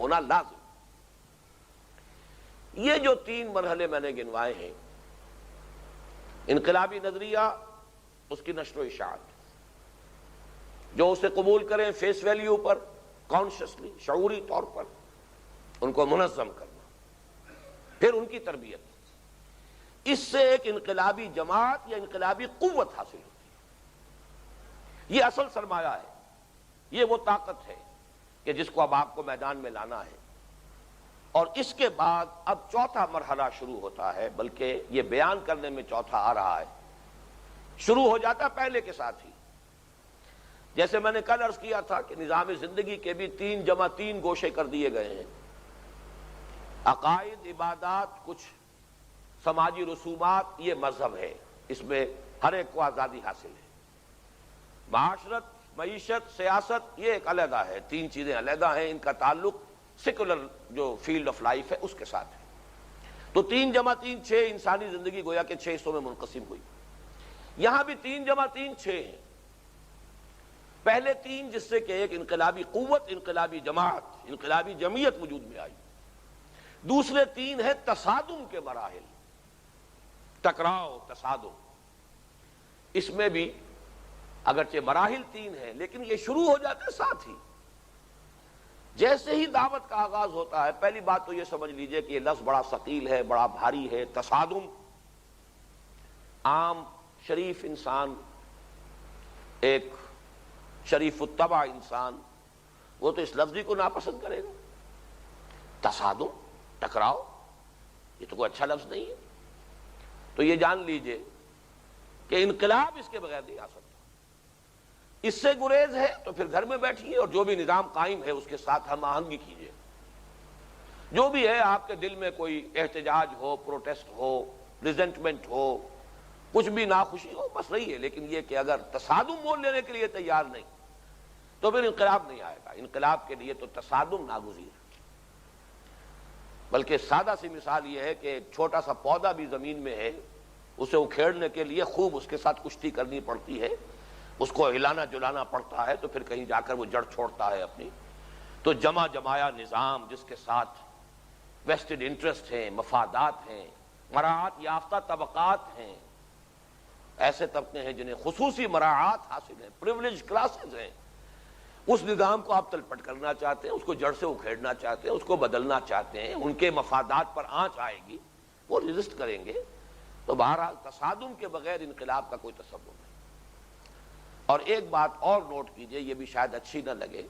ہونا لازم۔ یہ جو 3 مرحلے میں نے گنوائے ہیں، انقلابی نظریہ، اس کی نشر و اشاعت، جو اسے قبول کریں فیس ویلیو پر، کانشسلی، شعوری طور پر، ان کو منظم کرنا، پھر ان کی تربیت، اس سے ایک انقلابی جماعت یا انقلابی قوت حاصل ہوتی ہے۔ یہ اصل سرمایہ ہے، یہ وہ طاقت ہے کہ جس کو اب آپ کو میدان میں لانا ہے۔ اور اس کے بعد اب چوتھا مرحلہ شروع ہوتا ہے، بلکہ یہ بیان کرنے میں چوتھا آ رہا ہے، شروع ہو جاتا پہلے کے ساتھ ہی۔ جیسے میں نے کل عرض کیا تھا کہ نظام زندگی کے بھی 3+3 گوشے کر دیے گئے ہیں، عقائد، عبادات، کچھ سماجی رسومات، یہ مذہب ہے، اس میں ہر ایک کو آزادی حاصل ہے۔ معاشرت، معیشت، سیاست، یہ ایک علیحدہ ہے، 3 چیزیں علیحدہ ہیں، ان کا تعلق سیکولر جو فیلڈ آف لائف ہے اس کے ساتھ ہے۔ تو 3+3 6، انسانی زندگی گویا کہ 6 حصوں میں منقسم ہوئی۔ یہاں بھی 3+3 6 ہیں۔ پہلے 3 جس سے کہ ایک انقلابی قوت، انقلابی جماعت، انقلابی جمعیت وجود میں آئی۔ دوسرے 3 ہیں تصادم کے مراحل، ٹکراؤ، تصادم۔ اس میں بھی اگرچہ مراحل 3 ہیں، لیکن یہ شروع ہو جاتے ساتھ ہی۔ جیسے ہی دعوت کا آغاز ہوتا ہے، پہلی بات تو یہ سمجھ لیجئے کہ یہ لفظ بڑا ثقیل ہے، بڑا بھاری ہے، تصادم۔ عام شریف انسان، ایک شریف الطبع انسان، وہ تو اس لفظی کو ناپسند کرے گا۔ تصادم، ٹکراؤ، یہ تو کوئی اچھا لفظ نہیں ہے۔ تو یہ جان لیجئے کہ انقلاب اس کے بغیر نہیں آ سکتا۔ اس سے گریز ہے تو پھر گھر میں بیٹھیے اور جو بھی نظام قائم ہے اس کے ساتھ ہم آہنگی کیجیے۔ جو بھی ہے، آپ کے دل میں کوئی احتجاج ہو، پروٹیسٹ ہو، ریزنٹمنٹ ہو، کچھ بھی ناخوشی ہو، بس رہی ہے، لیکن یہ کہ اگر تصادم مول لینے کے لیے تیار نہیں تو پھر انقلاب نہیں آئے گا۔ انقلاب کے لیے تو تصادم ناگزیر ہے۔ بلکہ سادہ سی مثال یہ ہے کہ ایک چھوٹا سا پودا بھی زمین میں ہے، اسے اکھیڑنے کے لیے خوب اس کے ساتھ کشتی کرنی پڑتی ہے، اس کو ہلانا جلانا پڑتا ہے، تو پھر کہیں جا کر وہ جڑ چھوڑتا ہے اپنی۔ تو جمع جمایا نظام جس کے ساتھ ویسٹڈ انٹرسٹ ہیں، مفادات ہیں، مراعات یافتہ طبقات ہیں، ایسے طبقے ہیں جنہیں خصوصی مراعات حاصل ہیں، پریولیج کلاسز ہیں، اس نظام کو آپ تلپٹ کرنا چاہتے ہیں، اس کو جڑ سے اکھیڑنا چاہتے ہیں، اس کو بدلنا چاہتے ہیں، ان کے مفادات پر آنچ آئے گی، وہ ریزسٹ کریں گے۔ تو بہرحال تصادم کے بغیر انقلاب کا کوئی تصور نہیں۔ اور ایک بات اور نوٹ کیجئے، یہ بھی شاید اچھی نہ لگے،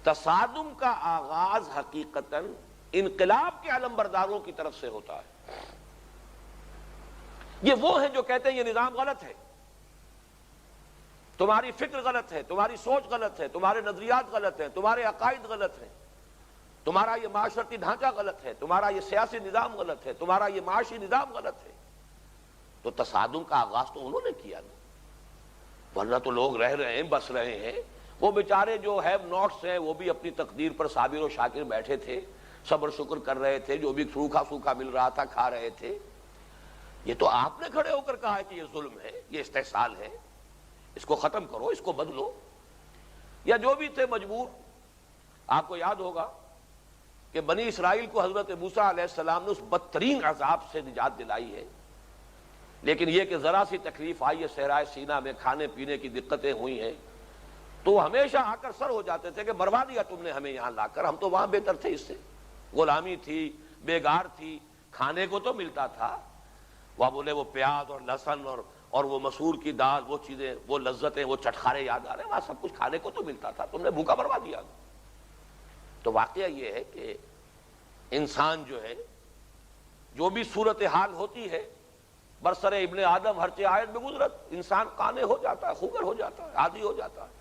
تصادم کا آغاز حقیقتاً انقلاب کے علمبرداروں کی طرف سے ہوتا ہے۔ یہ وہ ہیں جو کہتے ہیں یہ نظام غلط ہے، تمہاری فکر غلط ہے، تمہاری سوچ غلط ہے، تمہارے نظریات غلط ہیں، تمہارے عقائد غلط ہیں، تمہارا یہ معاشرتی ڈھانچہ غلط ہے، تمہارا یہ سیاسی نظام غلط ہے، تمہارا یہ معاشی نظام غلط ہے۔ تو تصادم کا آغاز تو انہوں نے کیا نا، ورنہ تو لوگ رہ رہے ہیں، بس رہے ہیں۔ وہ بیچارے جو ہیو ناٹس ہیں، وہ بھی اپنی تقدیر پر صابر و شاکر بیٹھے تھے، صبر شکر کر رہے تھے، جو بھی سوکھا سوکھا مل رہا تھا کھا رہے تھے۔ یہ تو آپ نے کھڑے ہو کر کہا ہے کہ یہ ظلم ہے، یہ استحصال ہے، اس کو ختم کرو، اس کو بدلو۔ یا جو بھی تھے مجبور۔ آپ کو یاد ہوگا کہ بنی اسرائیل کو حضرت موسیٰ علیہ السلام نے اس بدترین عذاب سے نجات دلائی ہے، لیکن یہ کہ ذرا سی تکلیف آئی ہے صحرائے سینا میں، کھانے پینے کی دقتیں ہوئی ہیں، تو ہمیشہ آ کر سر ہو جاتے تھے کہ بروا دیا تم نے ہمیں یہاں لا کر، ہم تو وہاں بہتر تھے، اس سے غلامی تھی، بیگار تھی، کھانے کو تو ملتا تھا، وہ بولے وہ پیاز اور لہسن اور وہ مسور کی دال، وہ چیزیں، وہ لذتیں، وہ چٹخارے یاد آ رہے ہیں، وہاں سب کچھ کھانے کو تو ملتا تھا، تم نے بھوکا بروا دیا۔ تو واقعہ یہ ہے کہ انسان جو ہے، جو بھی صورتحال ہوتی ہے، برسر ابن آدم ہرچہ آیت میں گزرت، انسان قانع ہو جاتا ہے، خوگر ہو جاتا ہے، عادی ہو جاتا ہے،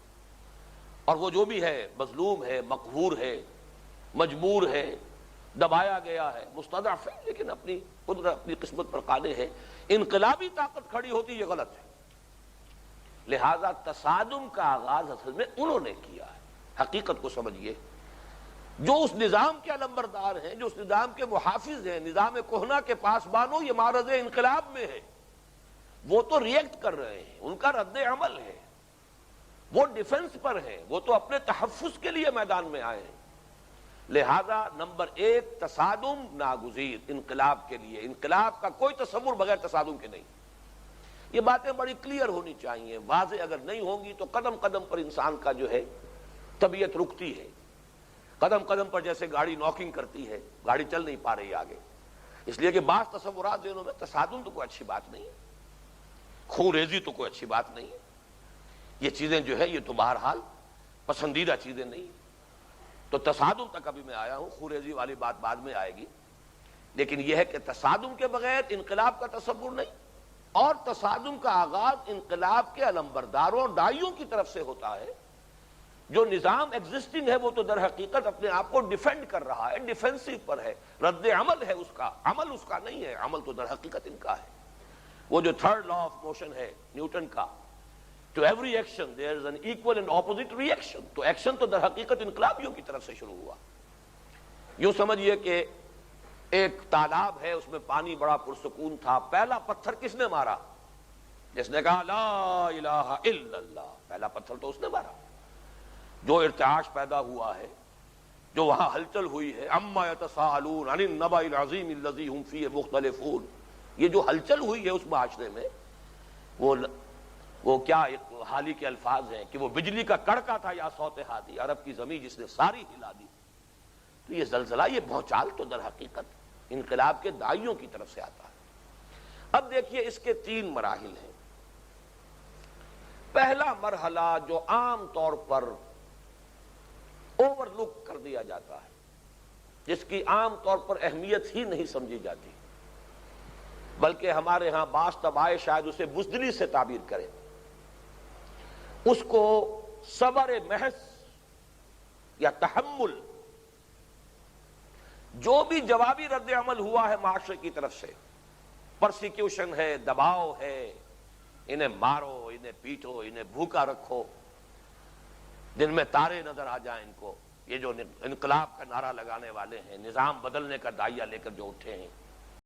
اور وہ جو بھی ہے مظلوم ہے، مقہور ہے، مجبور ہے، دبایا گیا ہے، مستضعف ہے، لیکن اپنی قدرت، اپنی قسمت پر قانع ہے۔ انقلابی طاقت کھڑی ہوتی، یہ غلط ہے۔ لہذا تصادم کا آغاز اصل میں انہوں نے کیا ہے۔ حقیقت کو سمجھیے، جو اس نظام کے علمبردار ہیں، جو اس نظام کے محافظ ہیں، نظام کہنہ کے پاسبانوں، یہ معرض انقلاب میں ہے، وہ تو ریئیکٹ کر رہے ہیں، ان کا رد عمل ہے، وہ ڈیفنس پر ہیں، وہ تو اپنے تحفظ کے لیے میدان میں آئے ہیں۔ لہذا نمبر ایک تصادم ناگزیر انقلاب کے لیے، انقلاب کا کوئی تصور بغیر تصادم کے نہیں. یہ باتیں بڑی کلیئر ہونی چاہیے، واضح اگر نہیں ہوں گی تو قدم قدم پر انسان کا جو ہے طبیعت رکتی ہے، قدم قدم پر جیسے گاڑی ناکنگ کرتی ہے، گاڑی چل نہیں پا رہی آگے. اس لیے کہ بعض تصورات ذہنوں میں تصادم تو کوئی اچھی بات نہیں ہے، خون ریزی تو کوئی اچھی بات نہیں ہے، یہ چیزیں جو ہے یہ تو بہرحال پسندیدہ چیزیں نہیں. تو تصادم تک ابھی میں آیا ہوں، خون ریزی والی بات بعد میں آئے گی. لیکن یہ ہے کہ تصادم کے بغیر انقلاب کا تصور نہیں، اور تصادم کا آغاز انقلاب کے علمبرداروں اور داعیوں کی طرف سے ہوتا ہے. جو نظام ایگزسٹنگ ہے وہ تو در حقیقت اپنے آپ کو ڈیفینڈ کر رہا ہے، ڈیفینسو پر ہے، رد عمل ہے اس کا، عمل اس کا نہیں ہے، عمل تو در حقیقت ان کا ہے. وہ جو تھرڈ لا آف موشن ہے نیوٹن کا، to every action there is an equal and opposite reaction. تو ایکشن تو در حقیقت انقلابیوں کی طرف سے شروع ہوا. یوں سمجھئے کہ ایک تالاب ہے، اس میں پانی بڑا پرسکون تھا. پہلا پتھر کس نے مارا؟ جس نے کہا لا الہ الا اللہ، پہلا پتھر تو اس نے مارا. جو ارتعاش پیدا ہوا ہے، جو وہاں ہلچل ہوئی ہے، اما یتساءلون عن النبأ العظیم الذی هم فیہ مختلفون، یہ جو ہلچل ہوئی ہے اس معاشرے میں، وہ کیا حالی کے الفاظ ہیں کہ وہ بجلی کا کڑکا تھا یا صوت ہادی، عرب کی زمین جس نے ساری ہلا دی. تو یہ زلزلہ، یہ بھونچال تو در حقیقت انقلاب کے داعیوں کی طرف سے آتا ہے. اب دیکھیے اس کے 3 مراحل ہیں. پہلا مرحلہ جو عام طور پر اوور لک کر دیا جاتا ہے، جس کی عام طور پر اہمیت ہی نہیں سمجھی جاتی، بلکہ ہمارے ہاں بعض طبائع شاید اسے بزدلی سے تعبیر کریں، اس کو صبر محض یا تحمل، جو بھی جوابی رد عمل ہوا ہے معاشرے کی طرف سے، پرسیکیوشن ہے، دباؤ ہے، انہیں مارو، انہیں پیٹو، انہیں بھوکا رکھو، دن میں تارے نظر آ جائیں ان کو، یہ جو انقلاب کا نعرہ لگانے والے ہیں، نظام بدلنے کا داعیہ لے کر جو اٹھے ہیں،